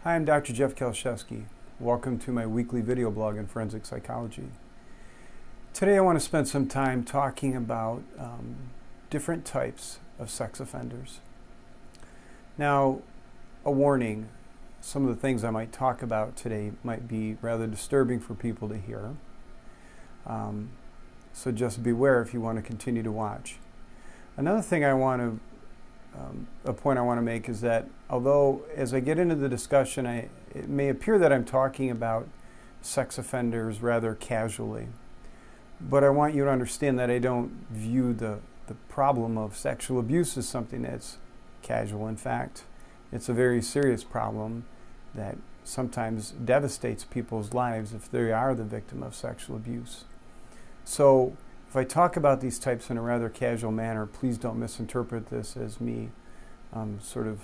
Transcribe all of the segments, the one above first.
Hi, I'm Dr. Jeff Kalszewski. Welcome to my weekly video blog in forensic psychology. Today I want to spend some time talking about different types of sex offenders. Now, a warning, some of the things I might talk about today might be rather disturbing for people to hear. So just beware if you want to continue to watch. Another thing a point I want to make is that although as I get into the discussion, it may appear that I'm talking about sex offenders rather casually, but I want you to understand that I don't view the problem of sexual abuse as something that's casual. In fact, it's a very serious problem that sometimes devastates people's lives if they are the victim of sexual abuse. So if I talk about these types in a rather casual manner, please don't misinterpret this as me sort of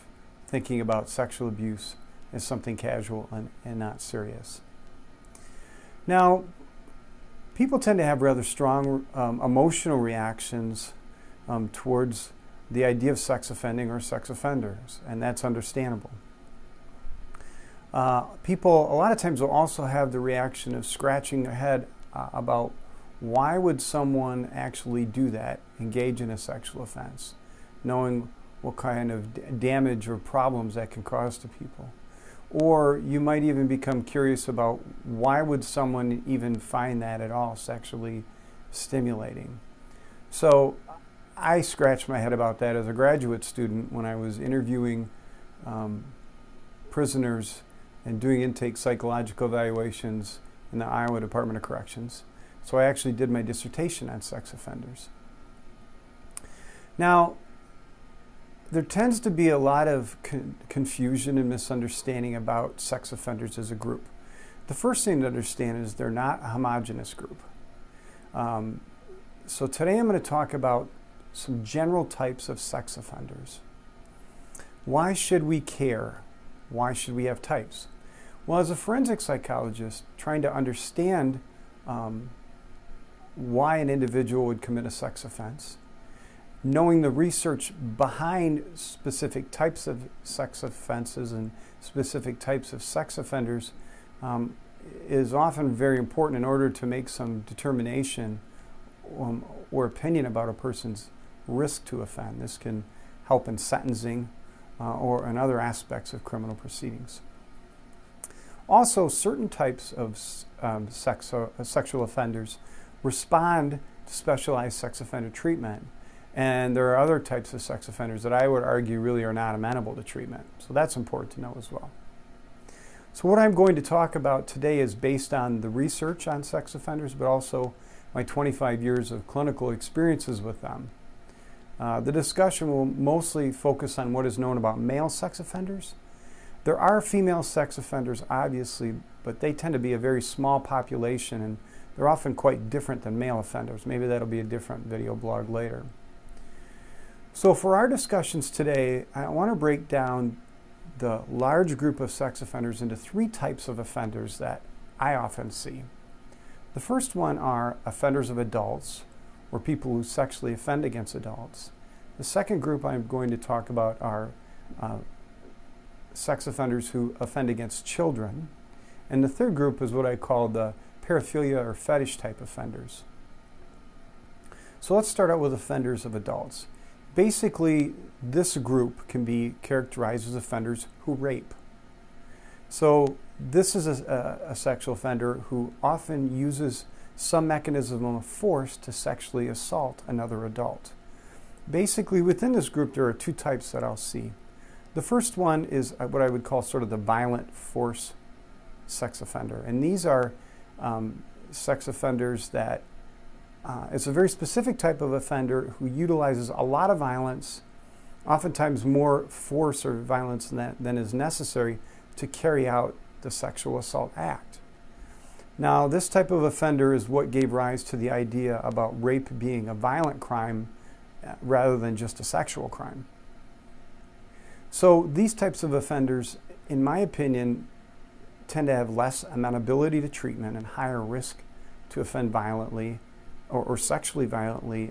thinking about sexual abuse as something casual and not serious. Now, people tend to have rather strong emotional reactions towards the idea of sex offending or sex offenders, and that's understandable. People a lot of times will also have the reaction of scratching their head about why would someone actually do that, engage in a sexual offense, knowing what kind of damage or problems that can cause to people. Or you might even become curious about why would someone even find that at all sexually stimulating. So I scratched my head about that as a graduate student when I was interviewing prisoners and doing intake psychological evaluations in the Iowa Department of Corrections. So I actually did my dissertation on sex offenders. Now, there tends to be a lot of confusion and misunderstanding about sex offenders as a group. The first thing to understand is they're not a homogeneous group. So today I'm going to talk about some general types of sex offenders. Why should we care? Why should we have types? Well, as a forensic psychologist, trying to understand why an individual would commit a sex offense, knowing the research behind specific types of sex offenses and specific types of sex offenders is often very important in order to make some determination or opinion about a person's risk to offend. This can help in sentencing or in other aspects of criminal proceedings. Also, certain types of sexual offenders respond to specialized sex offender treatment. And there are other types of sex offenders that I would argue really are not amenable to treatment. So that's important to know as well. So what I'm going to talk about today is based on the research on sex offenders, but also my 25 years of clinical experiences with them. The discussion will mostly focus on what is known about male sex offenders. There are female sex offenders, obviously, but they tend to be a very small population, and they're often quite different than male offenders. Maybe that'll be a different video blog later. So for our discussions today, I want to break down the large group of sex offenders into three types of offenders that I often see. The first one are offenders of adults, or people who sexually offend against adults. The second group I'm going to talk about are sex offenders who offend against children. And the third group is what I call the paraphilia or fetish type offenders. So let's start out with offenders of adults. Basically, this group can be characterized as offenders who rape. So this is a sexual offender who often uses some mechanism of force to sexually assault another adult. Basically, within this group, there are two types that I'll see. The first one is what I would call sort of the violent force sex offender. And these are sex offenders that it's a very specific type of offender who utilizes a lot of violence, oftentimes more force or violence than is necessary to carry out the sexual assault act. Now, this type of offender is what gave rise to the idea about rape being a violent crime rather than just a sexual crime. So these types of offenders, in my opinion, tend to have less amenability to treatment and higher risk to offend violently or sexually violently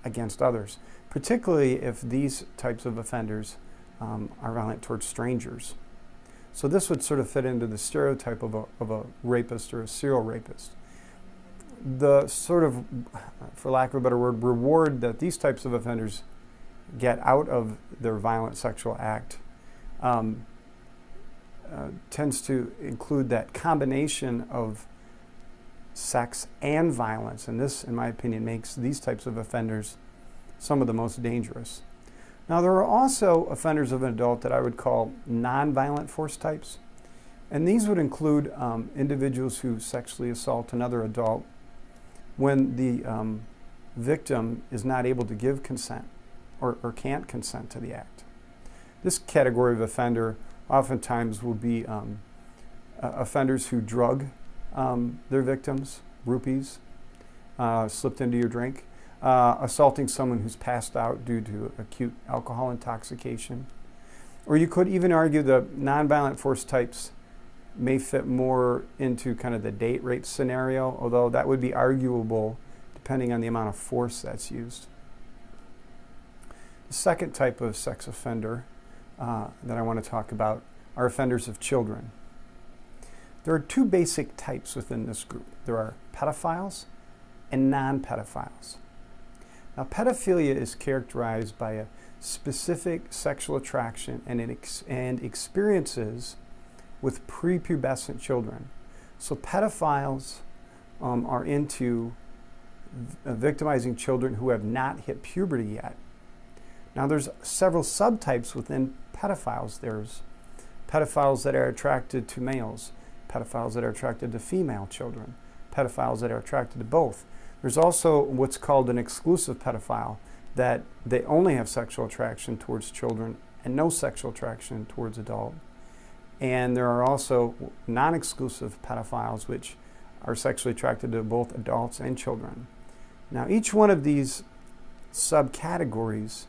against others, particularly if these types of offenders are violent towards strangers. So this would sort of fit into the stereotype of a rapist or a serial rapist. The sort of, for lack of a better word, reward that these types of offenders get out of their violent sexual act tends to include that combination of sex and violence. And this, in my opinion, makes these types of offenders some of the most dangerous. Now, there are also offenders of an adult that I would call non-violent force types. And these would include individuals who sexually assault another adult when the victim is not able to give consent or can't consent to the act. This category of offender oftentimes will be offenders who drug their victims, groupies, slipped into your drink, assaulting someone who's passed out due to acute alcohol intoxication. Or you could even argue the nonviolent force types may fit more into kind of the date rape scenario, although that would be arguable depending on the amount of force that's used. The second type of sex offender that I want to talk about are offenders of children. There are two basic types within this group. There are pedophiles and non-pedophiles. Now, pedophilia is characterized by a specific sexual attraction and experiences with prepubescent children. So pedophiles are into victimizing children who have not hit puberty yet. Now, there's several subtypes within pedophiles. There's pedophiles that are attracted to males, pedophiles that are attracted to female children, pedophiles that are attracted to both. There's also what's called an exclusive pedophile, that they only have sexual attraction towards children and no sexual attraction towards adult. And there are also non-exclusive pedophiles, which are sexually attracted to both adults and children. Now, each one of these subcategories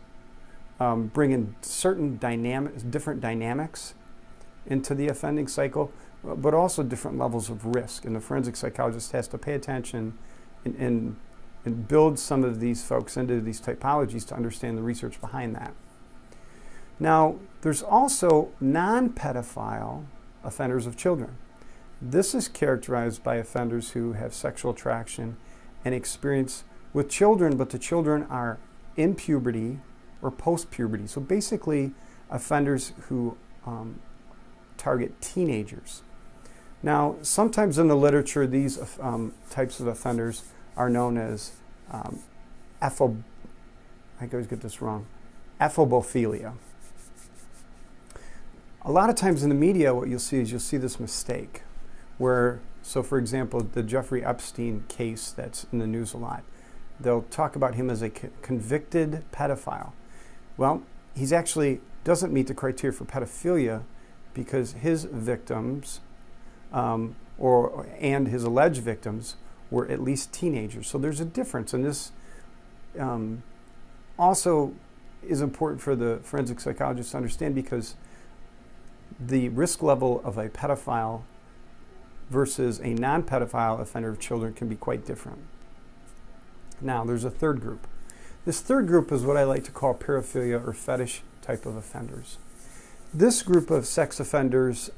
bring in certain different dynamics into the offending cycle, but also different levels of risk. And the forensic psychologist has to pay attention and build some of these folks into these typologies to understand the research behind that. Now, there's also non-pedophile offenders of children. This is characterized by offenders who have sexual attraction and experience with children, but the children are in puberty or post-puberty. So basically, offenders who target teenagers. Now, sometimes in the literature, these types of offenders are known as I always get this wrong, Ethophilia. A lot of times in the media, what you'll see this mistake where, so for example, the Jeffrey Epstein case that's in the news a lot, they'll talk about him as a convicted pedophile. Well, he's actually doesn't meet the criteria for pedophilia because his victims and his alleged victims were at least teenagers. So there's a difference, and this also is important for the forensic psychologist to understand, because the risk level of a pedophile versus a non-pedophile offender of children can be quite different. Now, there's a third group. This third group is what I like to call paraphilia or fetish type of offenders. This group of sex offenders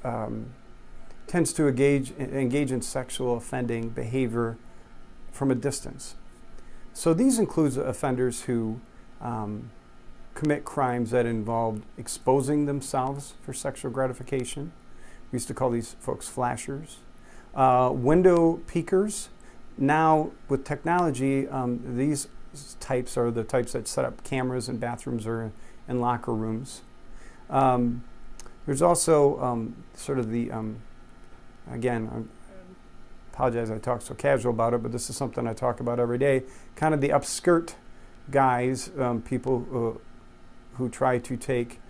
tends to engage in sexual offending behavior from a distance. So these include offenders who commit crimes that involve exposing themselves for sexual gratification. We used to call these folks flashers. Window peekers. Now, with technology, these types are the types that set up cameras in bathrooms or in locker rooms. There's also sort of the, again, I apologize I talk so casual about it, but this is something I talk about every day, kind of the upskirt guys, people who try to take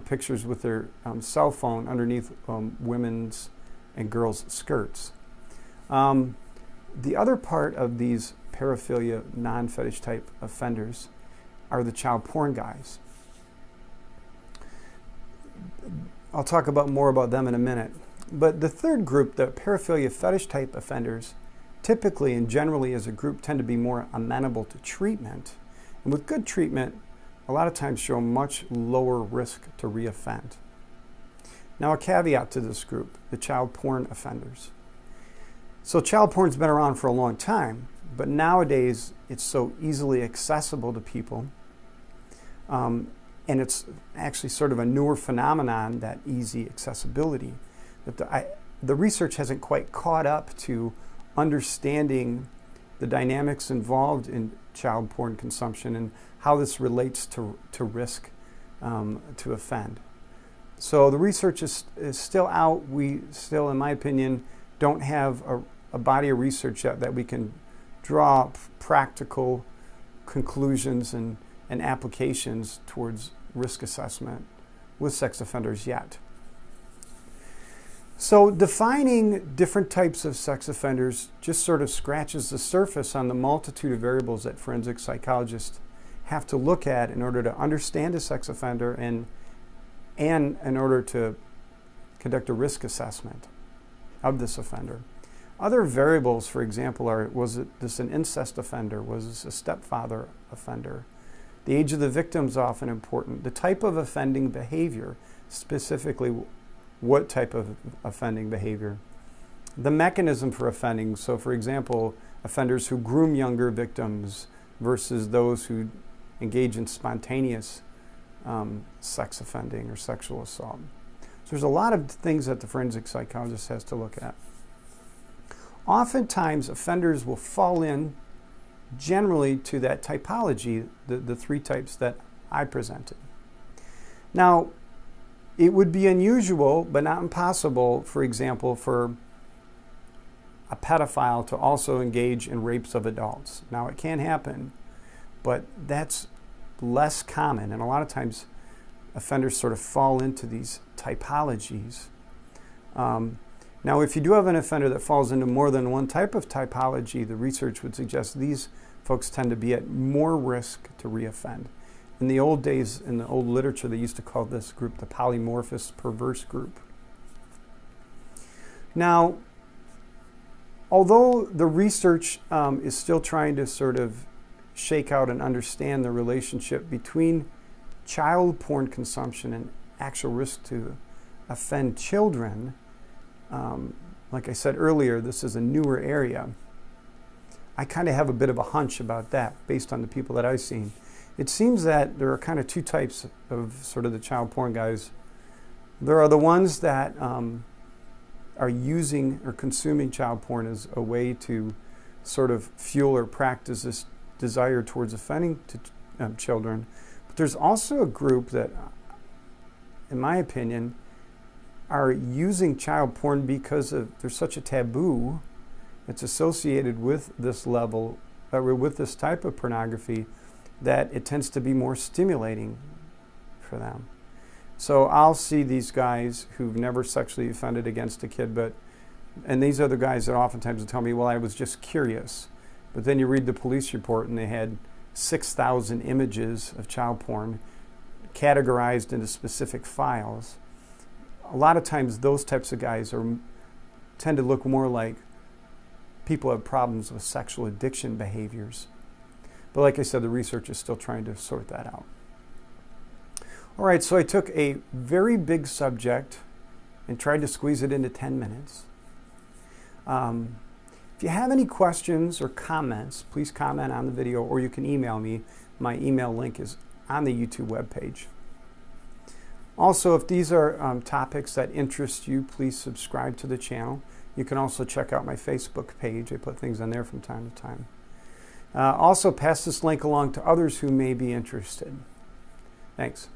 pictures with their cell phone underneath women's and girls' skirts. The other part of these paraphilia non-fetish type offenders are the child porn guys. I'll talk more about them in a minute. But the third group, the paraphilia fetish type offenders, typically and generally as a group tend to be more amenable to treatment. And with good treatment, a lot of times show much lower risk to reoffend. Now, a caveat to this group, the child porn offenders. So child porn's been around for a long time, but nowadays it's so easily accessible to people, and it's actually sort of a newer phenomenon, that easy accessibility, that the research hasn't quite caught up to understanding the dynamics involved in child porn consumption and how this relates to risk to offend. So the research is still out. We still, in my opinion, don't have a body of research yet that we can draw practical conclusions and applications towards risk assessment with sex offenders yet. So defining different types of sex offenders just sort of scratches the surface on the multitude of variables that forensic psychologists have to look at in order to understand a sex offender and in order to conduct a risk assessment of this offender. Other variables, for example, are: was this an incest offender? Was this a stepfather offender? The age of the victim is often important. The type of offending behavior, specifically what type of offending behavior. The mechanism for offending, so for example, offenders who groom younger victims versus those who engage in spontaneous sex offending or sexual assault. So there's a lot of things that the forensic psychologist has to look at. Oftentimes, offenders will fall in generally to that typology, the three types that I presented. Now, it would be unusual, but not impossible, for example, for a pedophile to also engage in rapes of adults. Now, it can happen, but that's less common, and a lot of times offenders sort of fall into these typologies. Now, if you do have an offender that falls into more than one type of typology, the research would suggest these folks tend to be at more risk to reoffend. In the old days, in the old literature, they used to call this group the polymorphous perverse group. Now, although the research is still trying to sort of shake out and understand the relationship between child porn consumption and actual risk to offend children, like I said earlier, this is a newer area. I kind of have a bit of a hunch about that based on the people that I've seen. It seems that there are kind of two types of sort of the child porn guys. There are the ones that are using or consuming child porn as a way to sort of fuel or practice this desire towards offending to children. But there's also a group that, in my opinion, are using child porn because there's such a taboo that's associated with this level, with this type of pornography, that it tends to be more stimulating for them. So I'll see these guys who've never sexually offended against a kid, and these are the guys that oftentimes will tell me, well, I was just curious. But then you read the police report and they had 6,000 images of child porn categorized into specific files. A lot of times those types of guys tend to look more like people who have problems with sexual addiction behaviors. But like I said, the research is still trying to sort that out. All right, so I took a very big subject and tried to squeeze it into 10 minutes. If you have any questions or comments, please comment on the video, or you can email me. My email link is on the YouTube webpage. Also, if these are topics that interest you, please subscribe to the channel. You can also check out my Facebook page. I put things on there from time to time. Also, pass this link along to others who may be interested. Thanks.